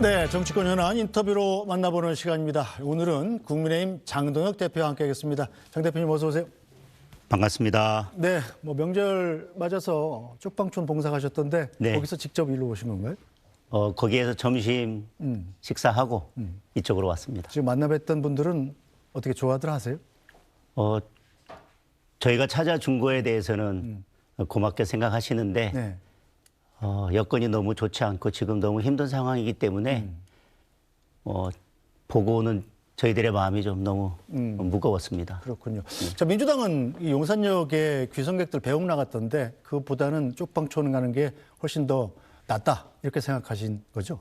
네, 정치권 현안 인터뷰로 만나보는 시간입니다. 오늘은 국민의힘 장동혁 대표와 함께하겠습니다. 장 대표님 어서 오세요. 반갑습니다. 네, 뭐 명절 맞아서 쪽방촌 봉사 가셨던데 네. 거기서 직접 일로 오신 건가요? 거기에서 점심 식사하고 이쪽으로 왔습니다. 지금 만나뵀던 분들은 어떻게 좋아들 하세요? 저희가 찾아준 거에 대해서는 고맙게 생각하시는데 네. 여건이 너무 좋지 않고 지금 너무 힘든 상황이기 때문에 보고 오는 저희들의 마음이 좀 너무 무거웠습니다. 그렇군요. 자, 민주당은 이 용산역에 귀성객들 배웅 나갔던데 그보다는 쪽방촌 가는 게 훨씬 더 낫다 이렇게 생각하신 거죠?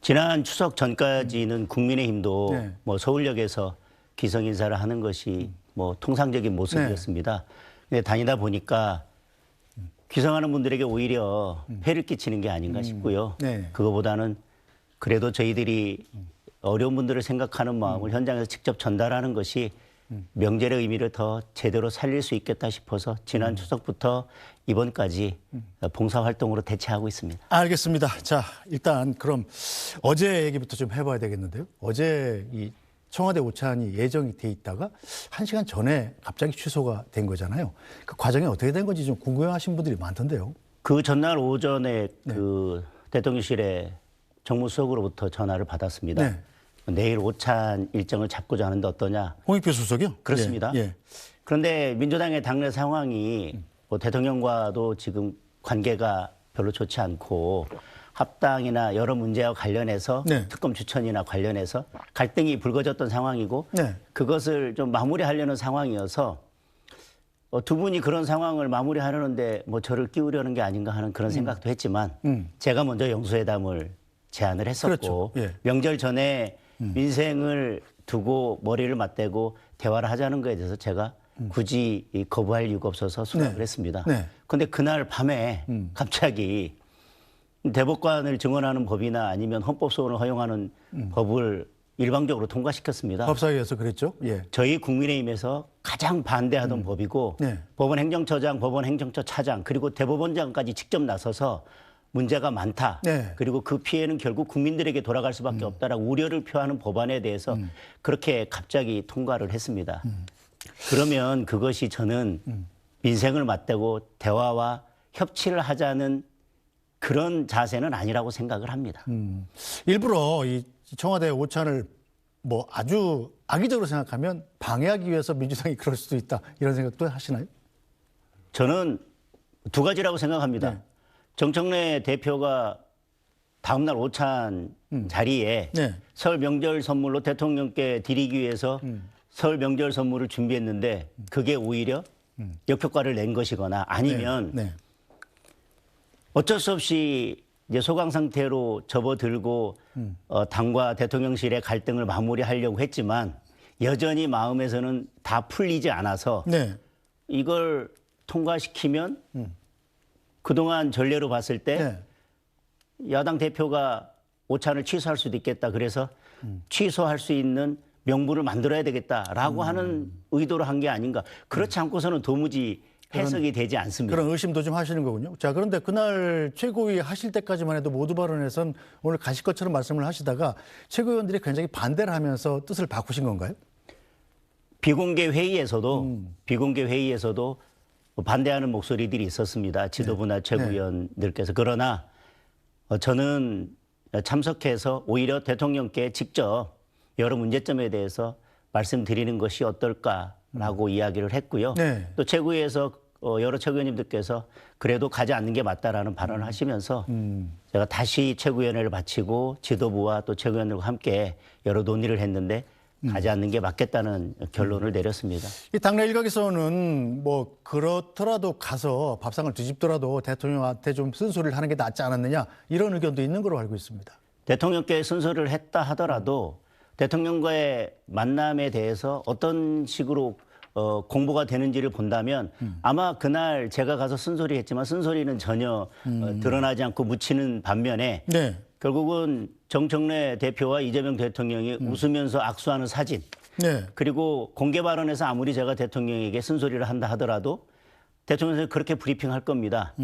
지난 추석 전까지는 국민의힘도 네. 뭐 서울역에서 귀성 인사를 하는 것이 뭐 통상적인 모습이었습니다. 근데 다니다 보니까 귀성하는 분들에게 오히려 폐를 끼치는 게 아닌가 싶고요. 네. 그거보다는 그래도 저희들이 어려운 분들을 생각하는 마음을 현장에서 직접 전달하는 것이 명절의 의미를 더 제대로 살릴 수 있겠다 싶어서 지난 추석부터 이번까지 봉사활동으로 대체하고 있습니다. 알겠습니다. 자, 일단 그럼 어제 얘기부터 좀 해봐야 되겠는데요. 어제 이 청와대 오찬이 예정이 돼 있다가 1시간 전에 갑자기 취소가 된 거잖아요. 그 과정이 어떻게 된 건지 좀 궁금해하신 분들이 많던데요. 그 전날 오전에 그 대통령실에 정무수석으로부터 전화를 받았습니다. 네. 내일 오찬 일정을 잡고자 하는데 어떠냐. 홍익표 수석이요? 그렇습니다. 예, 예. 그런데 민주당의 당내 상황이 뭐 대통령과도 지금 관계가 별로 좋지 않고 합당이나 여러 문제와 관련해서 네. 특검 추천이나 관련해서 갈등이 불거졌던 상황이고 네. 그것을 좀 마무리하려는 상황이어서 두 분이 그런 상황을 마무리하려는데 뭐 저를 끼우려는 게 아닌가 하는 그런 생각도 했지만 제가 먼저 영수회담을 제안을 했었고 그렇죠. 예. 명절 전에 민생을 두고 머리를 맞대고 대화를 하자는 거에 대해서 제가 굳이 거부할 이유가 없어서 수락을 네. 했습니다. 네. 그런데 그날 밤에 갑자기 대법관을 증언하는 법이나 아니면 헌법소원을 허용하는 법을 일방적으로 통과시켰습니다. 법사위에서 그랬죠. 예. 저희 국민의힘에서 가장 반대하던 법이고 네. 법원 행정처장, 법원 행정처 차장 그리고 대법원장까지 직접 나서서 문제가 많다. 네. 그리고 그 피해는 결국 국민들에게 돌아갈 수밖에 없다라고 우려를 표하는 법안에 대해서 그렇게 갑자기 통과를 했습니다. 그러면 그것이 저는 민생을 맞대고 대화와 협치를 하자는 그런 자세는 아니라고 생각을 합니다. 일부러 이 청와대 오찬을 뭐 아주 악의적으로 생각하면 방해하기 위해서 민주당이 그럴 수도 있다 이런 생각도 하시나요? 저는 두 가지라고 생각합니다. 네. 정청래 대표가 다음 날 오찬 자리에 네. 설 명절 선물로 대통령께 드리기 위해서 설 명절 선물을 준비했는데 그게 오히려 역효과를 낸 것이거나 아니면 네. 어쩔 수 없이 이제 소강 상태로 접어들고 당과 대통령실의 갈등을 마무리하려고 했지만 여전히 마음에서는 다 풀리지 않아서 네. 이걸 통과시키면 그동안 전례로 봤을 때 네. 야당 대표가 오찬을 취소할 수도 있겠다. 그래서 취소할 수 있는 명분을 만들어야 되겠다라고 하는 의도로 한 게 아닌가. 그렇지 않고서는 도무지 해석이 되지 않습니다. 그런 의심도 좀 하시는 거군요. 자, 그런데 그날 최고위 하실 때까지만 해도 모두 발언에선 오늘 가실 것처럼 말씀을 하시다가 최고위원들이 굉장히 반대를 하면서 뜻을 바꾸신 건가요? 비공개 회의에서도 반대하는 목소리들이 있었습니다. 지도부나 최고위원들께서. 그러나 저는 참석해서 오히려 대통령께 직접 여러 문제점에 대해서 말씀드리는 것이 어떨까라고 이야기를 했고요. 네. 또 최고위에서 여러 최고위원님들께서 그래도 가지 않는 게 맞다라는 발언을 하시면서 제가 다시 최고위원회를 마치고 지도부와 또 최고위원들과 함께 여러 논의를 했는데 가지 않는 게 맞겠다는 결론을 내렸습니다. 이 당내 일각에서는 뭐 그렇더라도 가서 밥상을 뒤집더라도 대통령한테 좀 쓴소리를 하는 게 낫지 않았느냐 이런 의견도 있는 걸로 알고 있습니다. 대통령께 순서를 했다 하더라도 대통령과의 만남에 대해서 어떤 식으로 공보가 되는지를 본다면 아마 그날 제가 가서 쓴소리했지만 쓴소리는 전혀 드러나지 않고 묻히는 반면에 네. 결국은 정청래 대표와 이재명 대통령이 웃으면서 악수하는 사진 네. 그리고 공개 발언에서 아무리 제가 대통령에게 쓴소리를 한다 하더라도 대통령이 그렇게 브리핑할 겁니다.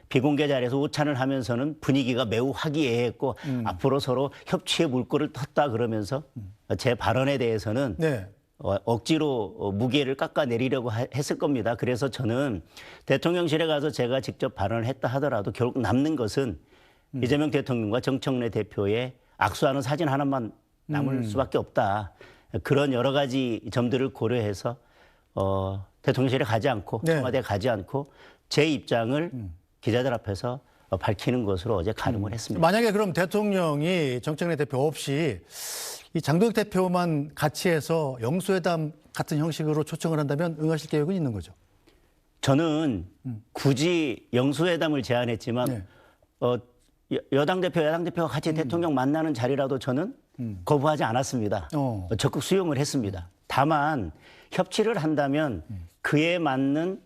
비공개 자리에서 오찬을 하면서는 분위기가 매우 화기애애했고 앞으로 서로 협치의 물꼬를 텄다 그러면서 제 발언에 대해서는 네. 억지로 무게를 깎아내리려고 했을 겁니다. 그래서 저는 대통령실에 가서 제가 직접 발언을 했다 하더라도 결국 남는 것은 이재명 대통령과 정청래 대표의 악수하는 사진 하나만 남을 수밖에 없다. 그런 여러 가지 점들을 고려해서 대통령실에 가지 않고 네. 청와대에 가지 않고 제 입장을 기자들 앞에서 밝히는 것으로 어제 가름을 했습니다. 만약에 그럼 대통령이 정청래 대표 없이 이 장도혁 대표만 같이 해서 영수회담 같은 형식으로 초청을 한다면 응하실 계획은 있는 거죠? 저는 굳이 영수회담을 제안했지만 네. 여당 대표, 야당 대표가 같이 대통령 만나는 자리라도 저는 거부하지 않았습니다. 적극 수용을 했습니다. 다만 협치를 한다면 그에 맞는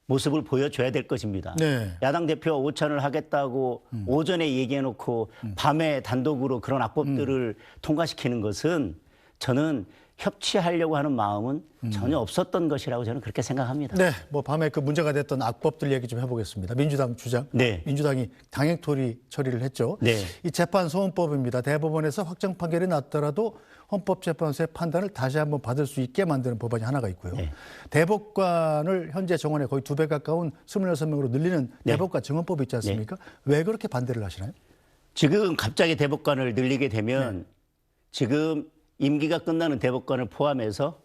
모습을 보여줘야 될 것입니다. 네. 야당 대표와 오찬을 하겠다고 오전에 얘기해놓고 밤에 단독으로 그런 악법들을 통과시키는 것은 저는 협치하려고 하는 마음은 전혀 없었던 것이라고 저는 그렇게 생각합니다. 네, 뭐 밤에 그 문제가 됐던 악법들 얘기 좀 해보겠습니다. 민주당 주장, 네. 민주당이 당행토리 처리를 했죠. 네. 이 재판 소원법입니다. 대법원에서 확정 판결이 났더라도 헌법재판소의 판단을 다시 한번 받을 수 있게 만드는 법안이 하나가 있고요. 네. 대법관을 현재 정원에 거의 2배 가까운 26명으로 늘리는 네. 대법관 증언법이 있지 않습니까? 왜 그렇게 반대를 하시나요? 지금 갑자기 대법관을 늘리게 되면 지금 임기가 끝나는 대법관을 포함해서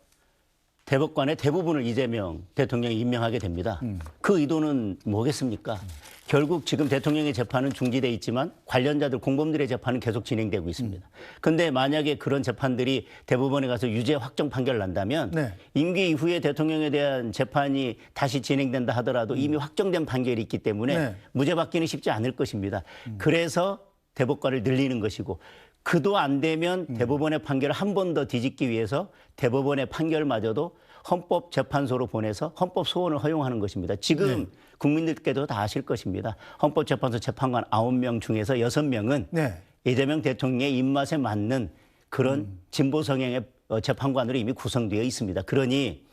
대법관의 대부분을 이재명 대통령이 임명하게 됩니다. 그 의도는 뭐겠습니까? 결국 지금 대통령의 재판은 중지돼 있지만 관련자들 공범들의 재판은 계속 진행되고 있습니다. 그런데 만약에 그런 재판들이 대법원에 가서 유죄 확정 판결 난다면 네. 임기 이후에 대통령에 대한 재판이 다시 진행된다 하더라도 이미 확정된 판결이 있기 때문에 네. 무죄 받기는 쉽지 않을 것입니다. 그래서 대법관을 늘리는 것이고 그도 안 되면 대법원의 판결을 한 번 더 뒤집기 위해서 대법원의 판결마저도 헌법재판소로 보내서 헌법 소원을 허용하는 것입니다. 지금 국민들께도 다 아실 것입니다. 헌법재판소 재판관 9명 중에서 6명은 네. 이재명 대통령의 입맛에 맞는 그런 진보 성향의 재판관으로 이미 구성되어 있습니다. 그러니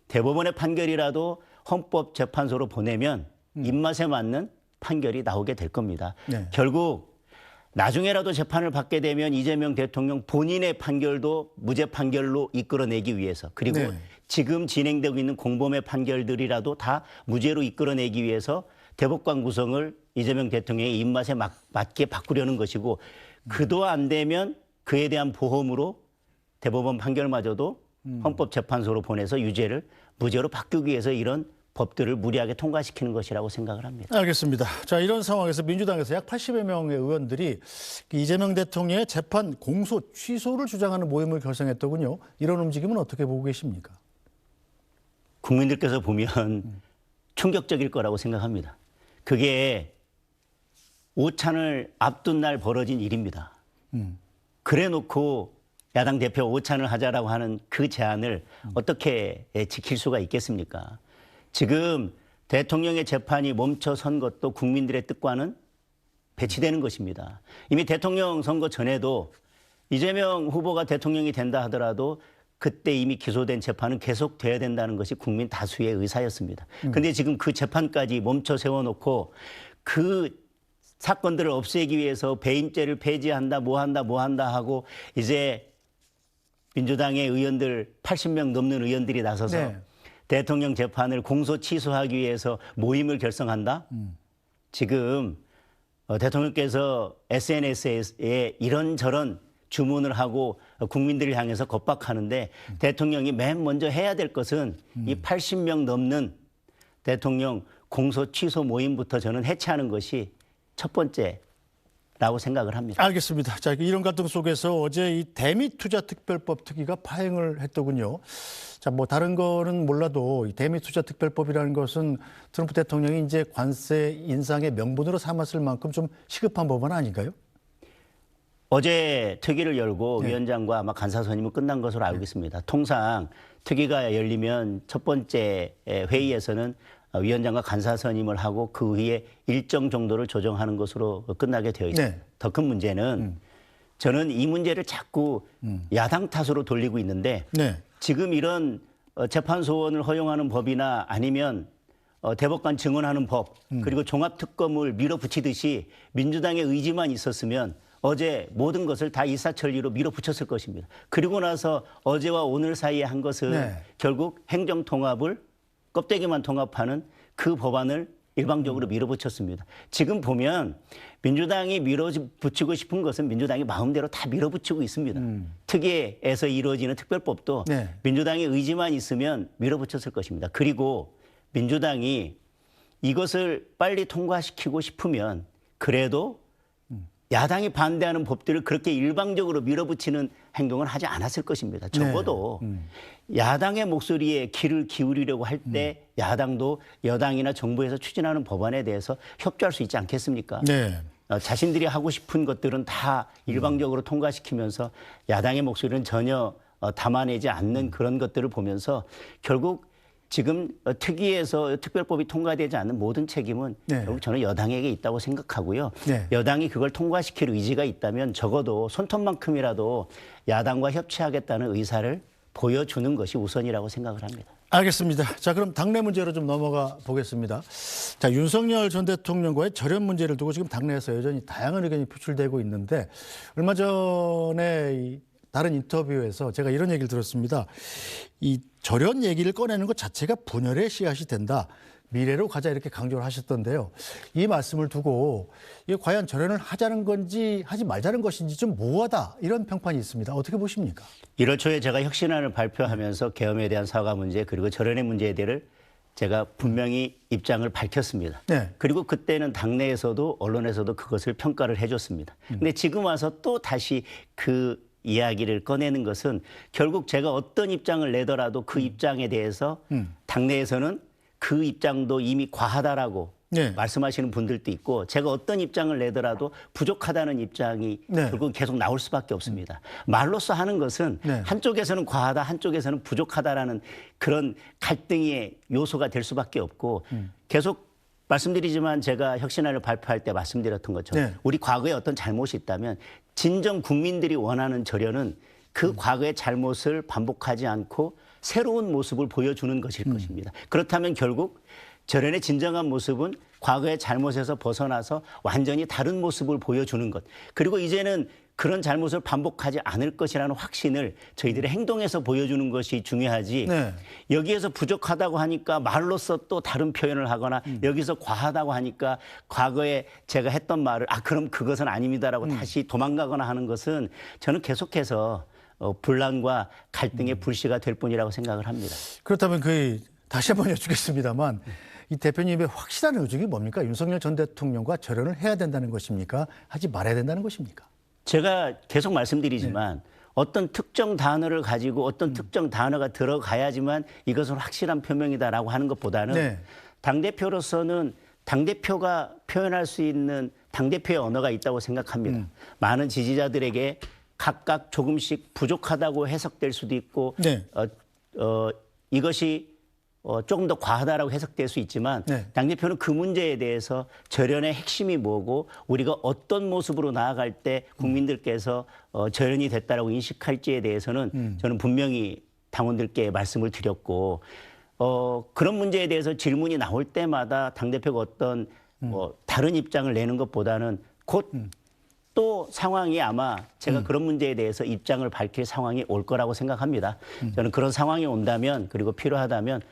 대법원의 판결이라도 헌법재판소로 보내면 입맛에 맞는 판결이 나오게 될 겁니다. 네. 결국 나중에라도 재판을 받게 되면 이재명 대통령 본인의 판결도 무죄 판결로 이끌어내기 위해서 그리고 네. 지금 진행되고 있는 공범의 판결들이라도 다 무죄로 이끌어내기 위해서 대법관 구성을 이재명 대통령의 입맛에 맞게 바꾸려는 것이고 그도 안 되면 그에 대한 보험으로 대법원 판결마저도 헌법재판소로 보내서 유죄를 무죄로 바꾸기 위해서 이런 법들을 무리하게 통과시키는 것이라고 생각을 합니다. 알겠습니다. 자, 이런 상황에서 민주당에서 약 80여 명의 의원들이 이재명 대통령의 재판 공소 취소를 주장하는 모임을 결성했더군요. 이런 움직임은 어떻게 보고 계십니까? 국민들께서 보면 충격적일 거라고 생각합니다. 그게 오찬을 앞둔 날 벌어진 일입니다. 그래 놓고 야당 대표 오찬을 하자라고 하는 그 제안을 어떻게 지킬 수가 있겠습니까? 지금 대통령의 재판이 멈춰선 것도 국민들의 뜻과는 배치되는 것입니다. 이미 대통령 선거 전에도 이재명 후보가 대통령이 된다 하더라도 그때 이미 기소된 재판은 계속돼야 된다는 것이 국민 다수의 의사였습니다. 그런데 지금 그 재판까지 멈춰 세워놓고 그 사건들을 없애기 위해서 배임죄를 폐지한다, 뭐 한다 하고 이제 민주당의 의원들 80명 넘는 의원들이 나서서 네. 대통령 재판을 공소 취소하기 위해서 모임을 결성한다? 지금 대통령께서 SNS에 이런저런 주문을 하고 국민들을 향해서 겁박하는데 대통령이 맨 먼저 해야 될 것은 이 80명 넘는 대통령 공소 취소 모임부터 저는 해체하는 것이 첫 번째라고 생각을 합니다. 알겠습니다. 자, 이런 갈등 속에서 어제 이 대미투자특별법 특위가 파행을 했더군요. 자, 뭐 다른 거는 몰라도 이 대미투자특별법이라는 것은 트럼프 대통령이 이제 관세 인상의 명분으로 삼았을 만큼 좀 시급한 법안 아닌가요? 어제 특위를 열고 위원장과 아마 간사 선임은 끝난 것으로 알고 있습니다. 통상 특위가 열리면 첫 번째 회의에서는 위원장과 간사 선임을 하고 그 후에 일정 정도를 조정하는 것으로 끝나게 되어 있습니다. 네. 더 큰 문제는 저는 이 문제를 자꾸 야당 탓으로 돌리고 있는데 네. 지금 이런 재판 소원을 허용하는 법이나 아니면 대법관 증언하는 법 그리고 종합특검을 밀어붙이듯이 민주당의 의지만 있었으면 어제 모든 것을 다 일사천리로 밀어붙였을 것입니다. 그리고 나서 어제와 오늘 사이에 한 것은 네. 결국 행정통합을 껍데기만 통합하는 그 법안을 일방적으로 밀어붙였습니다. 지금 보면 민주당이 밀어붙이고 싶은 것은 민주당이 마음대로 다 밀어붙이고 있습니다. 특위에서 이루어지는 특별법도 네. 민주당의 의지만 있으면 밀어붙였을 것입니다. 그리고 민주당이 이것을 빨리 통과시키고 싶으면 그래도 야당이 반대하는 법들을 그렇게 일방적으로 밀어붙이는 행동을 하지 않았을 것입니다. 적어도 야당의 목소리에 귀를 기울이려고 할 때 야당도 여당이나 정부에서 추진하는 법안에 대해서 협조할 수 있지 않겠습니까? 네. 자신들이 하고 싶은 것들은 다 일방적으로 통과시키면서 야당의 목소리는 전혀 담아내지 않는 그런 것들을 보면서 결국 지금 특위에서 특별법이 통과되지 않는 모든 책임은 네. 결국 저는 여당에게 있다고 생각하고요. 네. 여당이 그걸 통과시킬 의지가 있다면 적어도 손톱만큼이라도 야당과 협치하겠다는 의사를 보여주는 것이 우선이라고 생각을 합니다. 알겠습니다. 자, 그럼 당내 문제로 좀 넘어가 보겠습니다. 자, 윤석열 전 대통령과의 절연 문제를 두고 지금 당내에서 여전히 다양한 의견이 표출되고 있는데 얼마 전에 이 다른 인터뷰에서 제가 이런 얘기를 들었습니다. 이 절연 얘기를 꺼내는 것 자체가 분열의 씨앗이 된다. 미래로 가자 이렇게 강조를 하셨던데요. 이 말씀을 두고 이게 과연 절연을 하자는 건지 하지 말자는 것인지 좀 모호하다 이런 평판이 있습니다. 어떻게 보십니까? 1월 초에 제가 혁신안을 발표하면서 계엄에 대한 사과 문제 그리고 절연의 문제에 대해 제가 분명히 입장을 밝혔습니다. 네. 그리고 그때는 당내에서도 언론에서도 그것을 평가를 해줬습니다. 근데 지금 와서 또 다시 그 이야기를 꺼내는 것은 결국 제가 어떤 입장을 내더라도 그 입장에 대해서 당내에서는 그 입장도 이미 과하다라고 네. 말씀하시는 분들도 있고 제가 어떤 입장을 내더라도 부족하다는 입장이 네. 결국 계속 나올 수밖에 없습니다. 말로써 하는 것은 네. 한쪽에서는 과하다, 한쪽에서는 부족하다라는 그런 갈등의 요소가 될 수밖에 없고 계속 말씀드리지만 제가 혁신안을 발표할 때 말씀드렸던 것처럼 네. 우리 과거에 어떤 잘못이 있다면 진정 국민들이 원하는 절연은 그 과거의 잘못을 반복하지 않고 새로운 모습을 보여주는 것일 것입니다. 그렇다면 결국 절연의 진정한 모습은 과거의 잘못에서 벗어나서 완전히 다른 모습을 보여주는 것. 그리고 이제는 그런 잘못을 반복하지 않을 것이라는 확신을 저희들의 행동에서 보여주는 것이 중요하지. 네. 여기에서 부족하다고 하니까 말로써 또 다른 표현을 하거나 여기서 과하다고 하니까 과거에 제가 했던 말을 그럼 그것은 아닙니다라고 다시 도망가거나 하는 것은 저는 계속해서 분란과 갈등의 불씨가 될 뿐이라고 생각을 합니다. 그렇다면 다시 한번 여쭙겠습니다만 이 대표님의 확실한 의중이 뭡니까? 윤석열 전 대통령과 절연을 해야 된다는 것입니까? 하지 말아야 된다는 것입니까? 제가 계속 말씀드리지만 어떤 특정 단어를 가지고 어떤 특정 단어가 들어가야지만 이것은 확실한 표명이다라고 하는 것보다는 네. 당대표로서는 당대표가 표현할 수 있는 당대표의 언어가 있다고 생각합니다. 많은 지지자들에게 각각 조금씩 부족하다고 해석될 수도 있고 네. 이것이 조금 더 과하다라고 해석될 수 있지만 네. 당대표는 그 문제에 대해서 절연의 핵심이 뭐고 우리가 어떤 모습으로 나아갈 때 국민들께서 절연이 됐다라고 인식할지에 대해서는 저는 분명히 당원들께 말씀을 드렸고 그런 문제에 대해서 질문이 나올 때마다 당대표가 어떤 다른 입장을 내는 것보다는 곧 또 상황이 아마 제가 그런 문제에 대해서 입장을 밝힐 상황이 올 거라고 생각합니다. 저는 그런 상황이 온다면 그리고 필요하다면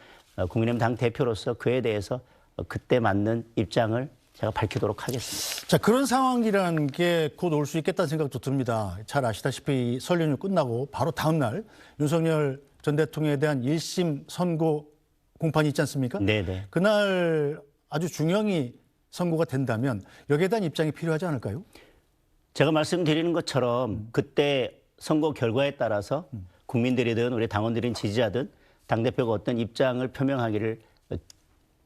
국민의힘 당 대표로서 그에 대해서 그때 맞는 입장을 제가 밝히도록 하겠습니다. 자, 그런 상황이라는 게 곧 올 수 있겠다는 생각도 듭니다. 잘 아시다시피 설 연휴 끝나고 바로 다음 날 윤석열 전 대통령에 대한 1심 선고 공판이 있지 않습니까? 네네. 그날 아주 중형이 선고가 된다면 여기에 대한 입장이 필요하지 않을까요? 제가 말씀드리는 것처럼 그때 선거 결과에 따라서 국민들이든 우리 당원들인 지지자든 당대표가 어떤 입장을 표명하기를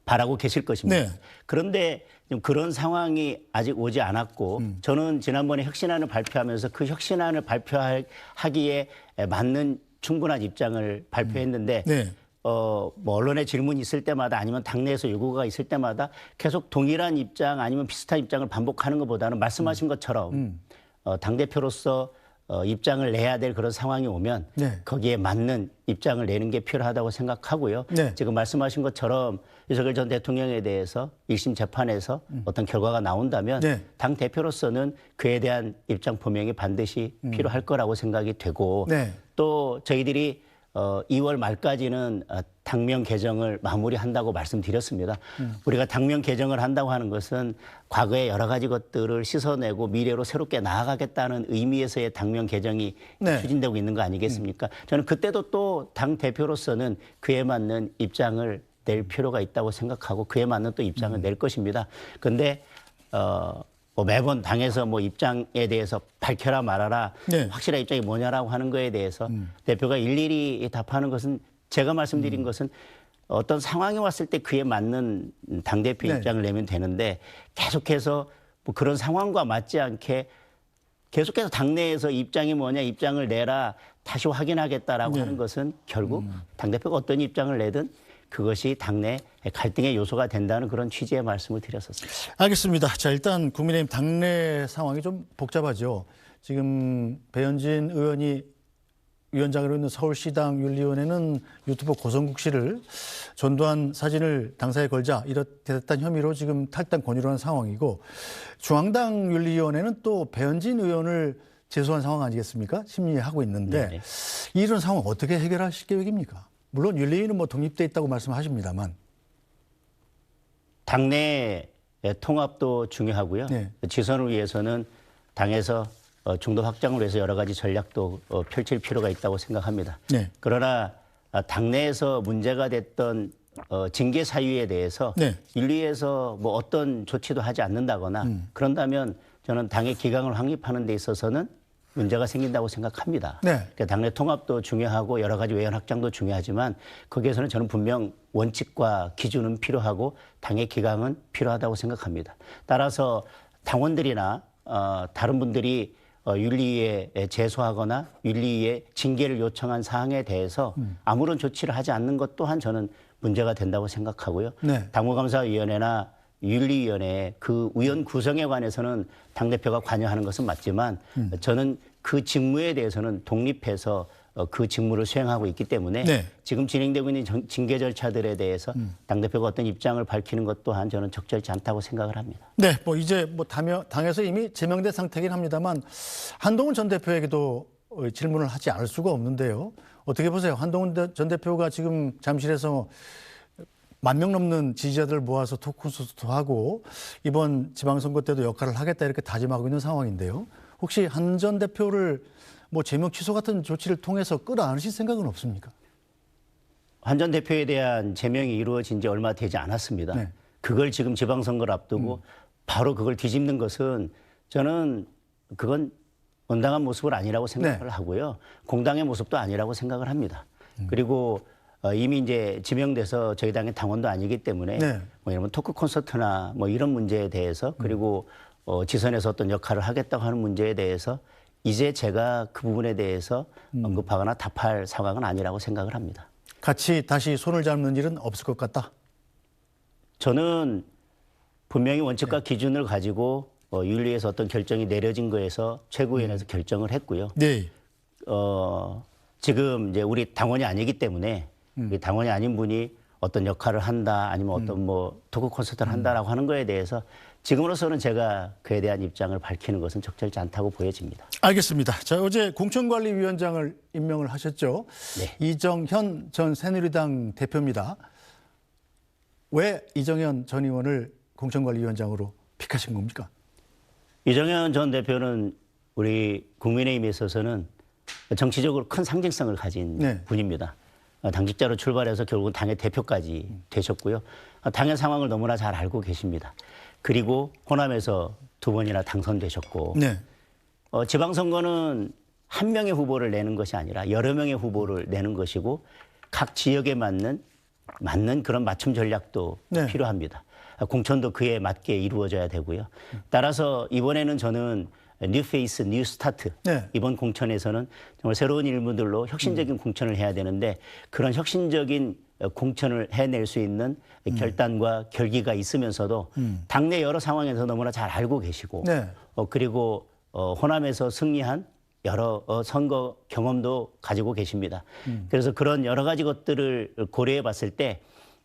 바라고 계실 것입니다. 네. 그런데 좀 그런 상황이 아직 오지 않았고 저는 지난번에 혁신안을 발표하면서 그 혁신안을 발표하기에 맞는 충분한 입장을 발표했는데 네. 뭐 언론에 질문이 있을 때마다 아니면 당내에서 요구가 있을 때마다 계속 동일한 입장 아니면 비슷한 입장을 반복하는 것보다는 말씀하신 것처럼 당대표로서 입장을 내야 될 그런 상황이 오면 네. 거기에 맞는 입장을 내는 게 필요하다고 생각하고요. 네. 지금 말씀하신 것처럼 윤석열 전 대통령에 대해서 1심 재판에서 어떤 결과가 나온다면 네. 당 대표로서는 그에 대한 입장 표명이 반드시 필요할 거라고 생각이 되고 네. 또 저희들이 2월 말까지는 당명 개정을 마무리한다고 말씀드렸습니다. 우리가 당명 개정을 한다고 하는 것은 과거의 여러 가지 것들을 씻어내고 미래로 새롭게 나아가겠다는 의미에서의 당명 개정이 네. 추진되고 있는 거 아니겠습니까? 저는 그때도 또 당 대표로서는 그에 맞는 입장을 낼 필요가 있다고 생각하고 그에 맞는 또 입장을 낼 것입니다. 그런데 뭐 매번 당에서 뭐 입장에 대해서 밝혀라 말아라 네. 확실한 입장이 뭐냐라고 하는 거에 대해서 대표가 일일이 답하는 것은 제가 말씀드린 것은 어떤 상황이 왔을 때 그에 맞는 당대표 네. 입장을 내면 되는데 계속해서 뭐 그런 상황과 맞지 않게 계속해서 당내에서 입장이 뭐냐 입장을 내라 다시 확인하겠다라고 네. 하는 것은 결국 당대표가 어떤 입장을 내든 그것이 당내 갈등의 요소가 된다는 그런 취지의 말씀을 드렸었습니다. 알겠습니다. 자, 일단 국민의힘 당내 상황이 좀 복잡하죠. 지금 배현진 의원이 위원장으로 있는 서울시당 윤리위원회는 유튜버 고성국 씨를 전두환 사진을 당사에 걸자 이렇듯한 혐의로 지금 탈당 권유를 하는 상황이고 중앙당 윤리위원회는 또 배현진 의원을 제소한 상황 아니겠습니까? 심리하고 있는데 네네. 이런 상황 어떻게 해결하실 계획입니까? 물론 윤리위는 뭐 독립돼 있다고 말씀하십니다만. 당내 통합도 중요하고요. 네. 지선을 위해서는 당에서 중도 확장을 위해서 여러 가지 전략도 펼칠 필요가 있다고 생각합니다. 네. 그러나 당내에서 문제가 됐던 징계 사유에 대해서 네. 윤리에서 뭐 어떤 조치도 하지 않는다거나 그런다면 저는 당의 기강을 확립하는 데 있어서는 문제가 생긴다고 생각합니다. 네. 그러니까 당내 통합도 중요하고 여러 가지 외연 확장도 중요하지만 거기에서는 저는 분명 원칙과 기준은 필요하고 당의 기강은 필요하다고 생각합니다. 따라서 당원들이나 다른 분들이 윤리위에 제소하거나 윤리위에 징계를 요청한 사항에 대해서 아무런 조치를 하지 않는 것 또한 저는 문제가 된다고 생각하고요. 네. 당무감사위원회나 윤리위원회 그 위원 구성에 관해서는 당대표가 관여하는 것은 맞지만 저는 그 직무에 대해서는 독립해서 그 직무를 수행하고 있기 때문에 네. 지금 진행되고 있는 징계 절차들에 대해서 당대표가 어떤 입장을 밝히는 것 또한 저는 적절치 않다고 생각을 합니다. 네, 뭐 이제 뭐 당에서 이미 제명된 상태긴 합니다만 한동훈 전 대표에게도 질문을 하지 않을 수가 없는데요. 어떻게 보세요? 한동훈 전 대표가 지금 잠실에서 10,000명 넘는 지지자들 모아서 토크 콘서트도 하고 이번 지방선거 때도 역할을 하겠다 이렇게 다짐하고 있는 상황인데요. 혹시 한 전 대표를 뭐 제명 취소 같은 조치를 통해서 끌어안으실 생각은 없습니까? 한 전 대표에 대한 제명이 이루어진 지 얼마 되지 않았습니다. 네. 그걸 지금 지방선거를 앞두고 바로 그걸 뒤집는 것은 저는 그건 온당한 모습은 아니라고 생각을 네. 하고요. 공당의 모습도 아니라고 생각을 합니다. 그리고 이미 이제 지명돼서 저희 당의 당원도 아니기 때문에 네. 뭐 이런 토크 콘서트나 뭐 이런 문제에 대해서 그리고 지선에서 어떤 역할을 하겠다고 하는 문제에 대해서 이제 제가 그 부분에 대해서 언급하거나 답할 상황은 아니라고 생각을 합니다. 같이 다시 손을 잡는 일은 없을 것 같다. 저는 분명히 원칙과 기준을 가지고 윤리에서 어떤 결정이 내려진 거에서 최고위원회에서 결정을 했고요. 네. 지금 이제 우리 당원이 아니기 때문에 우리 당원이 아닌 분이 어떤 역할을 한다 아니면 어떤 뭐 토크 콘서트를 한다라고 하는 거에 대해서 지금으로서는 제가 그에 대한 입장을 밝히는 것은 적절치 않다고 보여집니다. 알겠습니다. 자, 어제 공천관리위원장을 임명을 하셨죠. 네. 이정현 전 새누리당 대표입니다. 왜 이정현 전 의원을 공천관리위원장으로 픽하신 겁니까? 이정현 전 대표는 우리 국민의힘에 있어서는 정치적으로 큰 상징성을 가진 네. 분입니다. 당직자로 출발해서 결국은 당의 대표까지 되셨고요. 당의 상황을 너무나 잘 알고 계십니다. 그리고 호남에서 2번이나 당선되셨고 네. 지방선거는 한 명의 후보를 내는 것이 아니라 여러 명의 후보를 내는 것이고 각 지역에 맞는 그런 맞춤 전략도 네. 필요합니다. 공천도 그에 맞게 이루어져야 되고요. 따라서 이번에는 저는 뉴 페이스, 뉴 스타트. 네. 이번 공천에서는 정말 새로운 인물들로 혁신적인 공천을 해야 되는데 그런 혁신적인 공천을 해낼 수 있는 결단과 결기가 있으면서도 당내 여러 상황에서 너무나 잘 알고 계시고 네. 그리고 호남에서 승리한 여러 선거 경험도 가지고 계십니다. 그래서 그런 여러 가지 것들을 고려해 봤을 때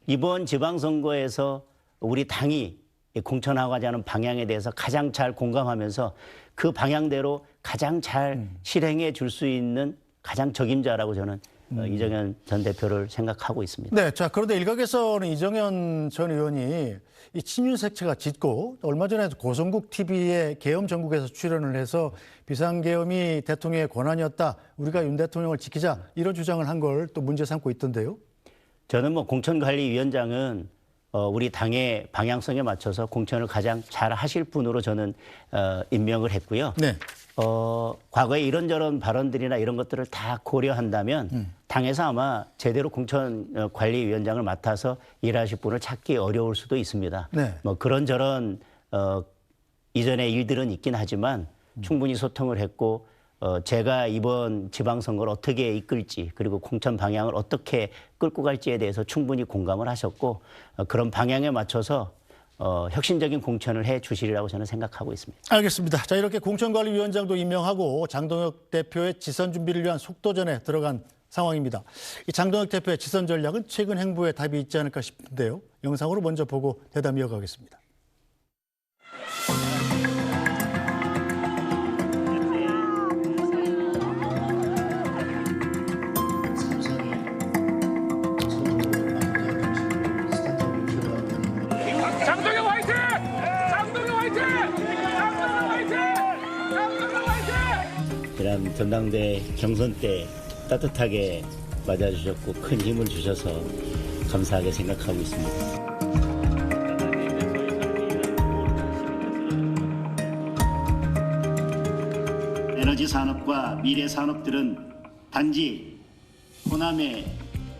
이번 지방선거에서 우리 당이 공천하고자 하는 방향에 대해서 가장 잘 공감하면서 그 방향대로 가장 잘 실행해 줄 수 있는 가장 적임자라고 저는 이정현 전 대표를 생각하고 있습니다. 네, 자 그런데 일각에서는 이정현 전 의원이 이 친윤색채가 짙고 얼마 전에 고성국 TV의 계엄 전국에서 출연을 해서 비상계엄이 대통령의 권한이었다. 우리가 윤 대통령을 지키자 이런 주장을 한 걸 또 문제 삼고 있던데요. 저는 뭐 공천관리위원장은 우리 당의 방향성에 맞춰서 공천을 가장 잘 하실 분으로 저는 임명을 했고요. 네. 과거에 이런저런 발언들이나 이런 것들을 다 고려한다면 당에서 아마 제대로 공천관리위원장을 맡아서 일하실 분을 찾기 어려울 수도 있습니다. 네. 뭐 그런저런 이전의 일들은 있긴 하지만 충분히 소통을 했고 제가 이번 지방선거를 어떻게 이끌지 그리고 공천 방향을 어떻게 끌고 갈지에 대해서 충분히 공감을 하셨고 그런 방향에 맞춰서 혁신적인 공천을 해 주시리라고 저는 생각하고 있습니다. 알겠습니다. 자 이렇게 공천관리위원장도 임명하고 장동혁 대표의 지선 준비를 위한 속도전에 들어간 상황입니다. 이 장동혁 대표의 지선 전략은 최근 행보에 답이 있지 않을까 싶은데요. 영상으로 먼저 보고 대담 이어가겠습니다. 장동영 화이팅! 장동영 화이팅! 장동영 화이팅! 장동영 화이팅! 지난 전당대 경선 때 따뜻하게 맞아주셨고 큰 힘을 주셔서 감사하게 생각하고 있습니다. 에너지 산업과 미래 산업들은 단지 호남의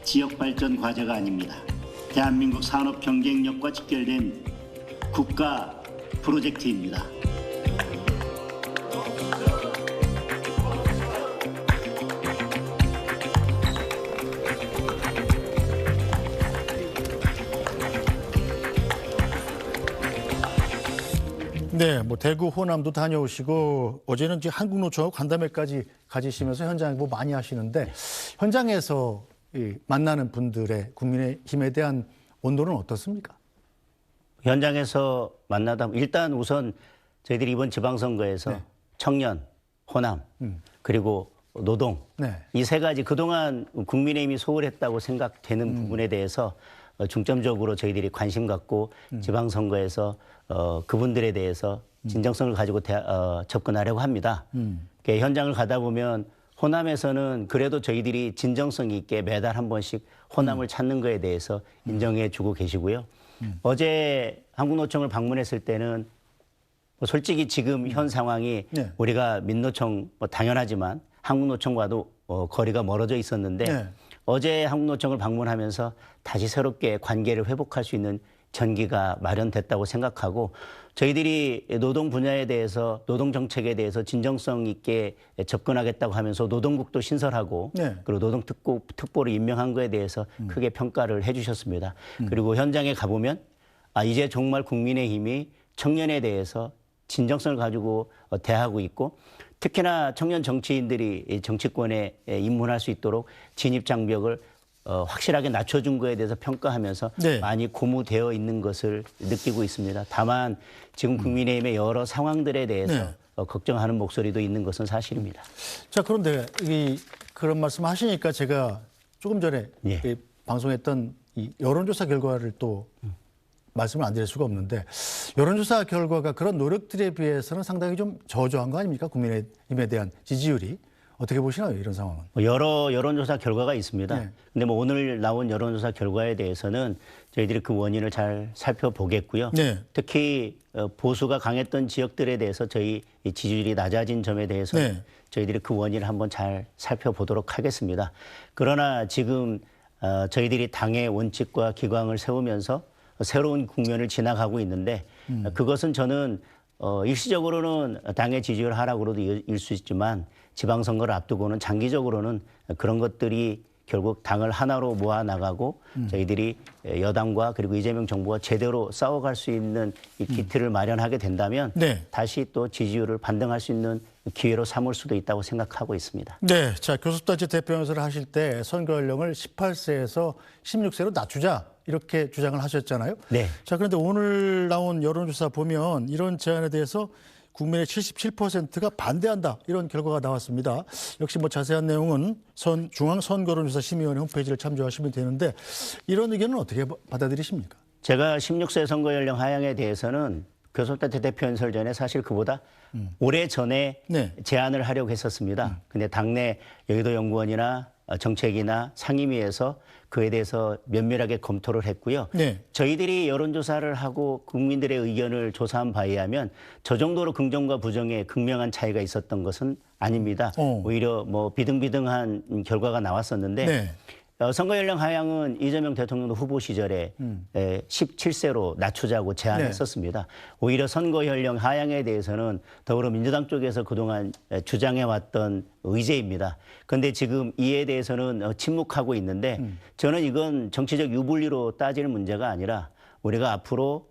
지역 발전 과제가 아닙니다. 대한민국 산업 경쟁력과 직결된 국가 프로젝트입니다. 네, 뭐 대구, 호남도 다녀오시고 어제는 이제 한국노총하고 간담회까지 가지시면서 현장 뭐 많이 하시는데 현장에서 이 만나는 분들의 국민의힘에 대한 온도는 어떻습니까? 현장에서 만나다 일단 우선 저희들이 이번 지방선거에서 네. 청년, 호남 그리고 노동 네. 이 세 가지 그동안 국민의힘이 소홀했다고 생각되는 부분에 대해서 중점적으로 저희들이 관심 갖고 지방선거에서 그분들에 대해서 진정성을 가지고 접근하려고 합니다. 현장을 가다 보면 호남에서는 그래도 저희들이 진정성 있게 매달 한 번씩 호남을 찾는 거에 대해서 인정해 주고 계시고요. 어제 한국노총을 방문했을 때는 뭐 솔직히 지금 현 상황이 네. 우리가 민노총 뭐 당연하지만 한국노총과도 거리가 멀어져 있었는데 네. 어제 한국노총을 방문하면서 다시 새롭게 관계를 회복할 수 있는 전기가 마련됐다고 생각하고 저희들이 노동 분야에 대해서 노동 정책에 대해서 진정성 있게 접근하겠다고 하면서 노동국도 신설하고 네. 그리고 노동특보를 임명한 거에 대해서 크게 평가를 해 주셨습니다. 그리고 현장에 가보면 이제 정말 국민의힘이 청년에 대해서 진정성을 가지고 대하고 있고 특히나 청년 정치인들이 정치권에 입문할 수 있도록 진입 장벽을 확실하게 낮춰준 거에 대해서 평가하면서 네. 많이 고무되어 있는 것을 느끼고 있습니다. 다만 지금 국민의힘의 여러 상황들에 대해서 네. 걱정하는 목소리도 있는 것은 사실입니다. 자 그런데 그런 말씀 하시니까 제가 조금 전에 예. 이 방송했던 이 여론조사 결과를 또 말씀을 안 드릴 수가 없는데 여론조사 결과가 그런 노력들에 비해서는 상당히 좀 저조한 거 아닙니까? 국민의힘에 대한 지지율이. 어떻게 보시나요? 이런 상황은. 여러 여론조사 결과가 있습니다. 네. 근데 뭐 오늘 나온 여론조사 결과에 대해서는 저희들이 그 원인을 잘 살펴보겠고요. 네. 특히 보수가 강했던 지역들에 대해서 저희 이 지지율이 낮아진 점에 대해서 네. 저희들이 그 원인을 한번 잘 살펴보도록 하겠습니다. 그러나 지금 저희들이 당의 원칙과 기강을 세우면서 새로운 국면을 지나가고 있는데 그것은 저는 일시적으로는 당의 지지율 하락으로도 이을 수 있지만 지방선거를 앞두고는 장기적으로는 그런 것들이 결국 당을 하나로 모아 나가고 저희들이 여당과 그리고 이재명 정부가 제대로 싸워갈 수 있는 이 기틀을 마련하게 된다면 네. 다시 또 지지율을 반등할 수 있는 기회로 삼을 수도 있다고 생각하고 있습니다. 네, 자 교섭단체 대표 연설을 하실 때 선거 연령을 18세에서 16세로 낮추자 이렇게 주장을 하셨잖아요. 네. 자 그런데 오늘 나온 여론조사 보면 이런 제안에 대해서 국민의 77%가 반대한다 이런 결과가 나왔습니다. 역시 뭐 자세한 내용은 중앙선거론조사 심의위원회 홈페이지를 참조하시면 되는데 이런 의견은 어떻게 받아들이십니까? 제가 16세 선거 연령 하향에 대해서는 교섭단체 대표 연설 전에 사실 그보다 오래 전에 네. 제안을 하려고 했었습니다. 근데 당내 여의도 연구원이나 정책이나 상임위에서 그에 대해서 면밀하게 검토를 했고요. 네. 저희들이 여론조사를 하고 국민들의 의견을 조사한 바에 하면 저 정도로 긍정과 부정에 극명한 차이가 있었던 것은 아닙니다. 오히려 뭐 비등비등한 결과가 나왔었는데 네. 선거 연령 하향은 이재명 대통령도 후보 시절에 17세로 낮추자고 제안했었습니다. 오히려 선거 연령 하향에 대해서는 더불어민주당 쪽에서 그동안 주장해왔던 의제입니다. 그런데 지금 이에 대해서는 침묵하고 있는데 저는 이건 정치적 유불리로 따지는 문제가 아니라 우리가 앞으로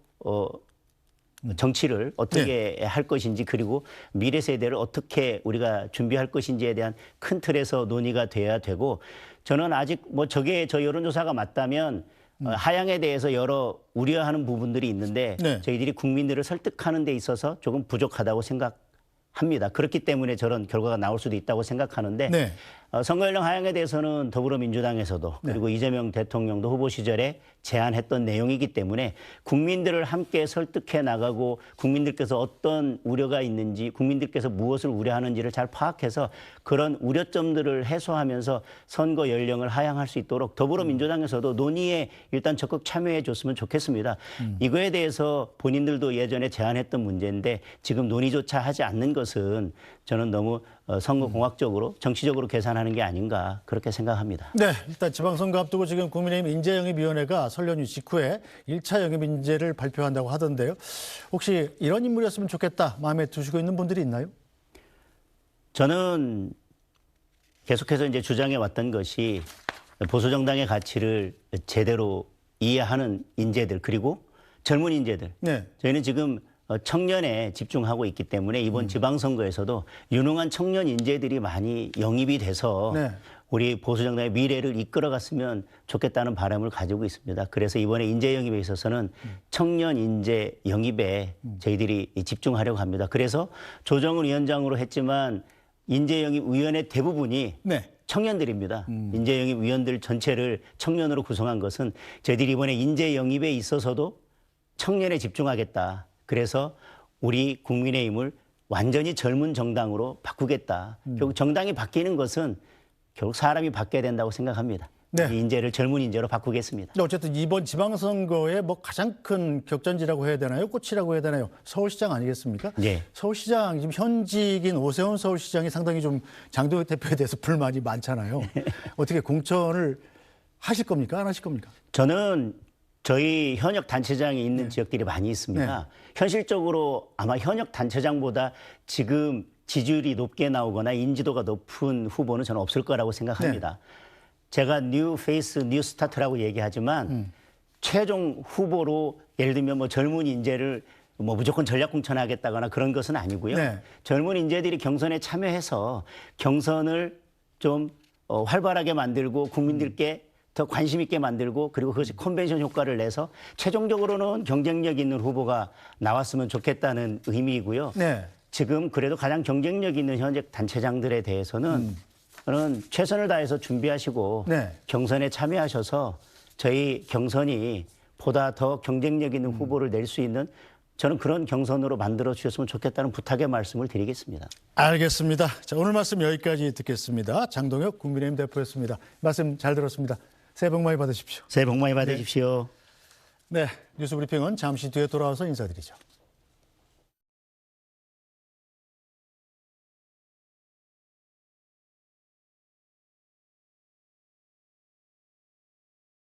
정치를 어떻게 할 것인지 그리고 미래 세대를 어떻게 우리가 준비할 것인지에 대한 큰 틀에서 논의가 돼야 되고 저는 아직 뭐 저게 저 여론조사가 맞다면 하향에 대해서 여러 우려하는 부분들이 있는데 네. 저희들이 국민들을 설득하는 데 있어서 조금 부족하다고 생각합니다. 그렇기 때문에 저런 결과가 나올 수도 있다고 생각하는데 네. 선거 연령 하향에 대해서는 더불어민주당에서도 그리고 이재명 대통령도 후보 시절에 제안했던 내용이기 때문에 국민들을 함께 설득해 나가고 국민들께서 어떤 우려가 있는지 국민들께서 무엇을 우려하는지를 잘 파악해서 그런 우려점들을 해소하면서 선거 연령을 하향할 수 있도록 더불어민주당에서도 논의에 일단 적극 참여해 줬으면 좋겠습니다. 이거에 대해서 본인들도 예전에 제안했던 문제인데 지금 논의조차 하지 않는 것은 저는 너무 선거공학적으로 정치적으로 계산하는 게 아닌가 그렇게 생각합니다. 네, 일단 지방선거 앞두고 지금 국민의힘 인재영입위원회가 설 연휴 직후에 1차 영입 인재를 발표한다고 하던데요. 혹시 이런 인물이었으면 좋겠다 마음에 두시고 있는 분들이 있나요? 저는 계속해서 이제 주장해 왔던 것이 보수정당의 가치를 제대로 이해하는 인재들 그리고 젊은 인재들. 네. 저희는 지금 청년에 집중하고 있기 때문에 이번 지방선거에서도 유능한 청년 인재들이 많이 영입이 돼서 네. 우리 보수정당의 미래를 이끌어갔으면 좋겠다는 바람을 가지고 있습니다. 그래서 이번에 인재 영입에 있어서는 청년 인재 영입에 저희들이 집중하려고 합니다. 그래서 조정은 위원장으로 했지만 인재 영입 위원회 대부분이 네. 청년들입니다. 인재 영입 위원들 전체를 청년으로 구성한 것은 저희들이 이번에 인재 영입에 있어서도 청년에 집중하겠다. 그래서 우리 국민의힘을 완전히 젊은 정당으로 바꾸겠다. 결국 정당이 바뀌는 것은 결국 사람이 바뀌어야 된다고 생각합니다. 네. 이 인재를 젊은 인재로 바꾸겠습니다. 어쨌든 이번 지방선거의 뭐 가장 큰 격전지라고 해야 되나요? 꽃이라고 해야 되나요? 서울시장 아니겠습니까? 네. 서울시장 지금 현직인 오세훈 서울시장이 상당히 좀 장동혁 대표에 대해서 불만이 많잖아요. 어떻게 공천을 하실 겁니까? 안 하실 겁니까? 저는 저희 현역 단체장이 있는 지역들이 많이 있습니다. 현실적으로 아마 현역 단체장보다 지금 지지율이 높게 나오거나 인지도가 높은 후보는 저는 없을 거라고 생각합니다. 제가 뉴 페이스, 뉴 스타트라고 얘기하지만 최종 후보로 예를 들면 뭐 젊은 인재를 뭐 무조건 전략 공천하겠다거나 그런 것은 아니고요. 네. 젊은 인재들이 경선에 참여해서 경선을 좀 활발하게 만들고 국민들께 더 관심 있게 만들고 그리고 그것이 컨벤션 효과를 내서 최종적으로는 경쟁력 있는 후보가 나왔으면 좋겠다는 의미이고요. 네. 지금 그래도 가장 경쟁력 있는 현직 단체장들에 대해서는 저는 최선을 다해서 준비하시고 네. 경선에 참여하셔서 저희 경선이 보다 더 경쟁력 있는 후보를 낼 수 있는 저는 그런 경선으로 만들어 주셨으면 좋겠다는 부탁의 말씀을 드리겠습니다. 알겠습니다. 자, 오늘 말씀 여기까지 듣겠습니다. 장동혁 국민의힘 대표였습니다. 말씀 잘 들었습니다. 새해 복 많이 받으십시오. 새해 복 많이 받으십시오. 네, 뉴스 브리핑은 잠시 뒤에 돌아와서 인사드리죠.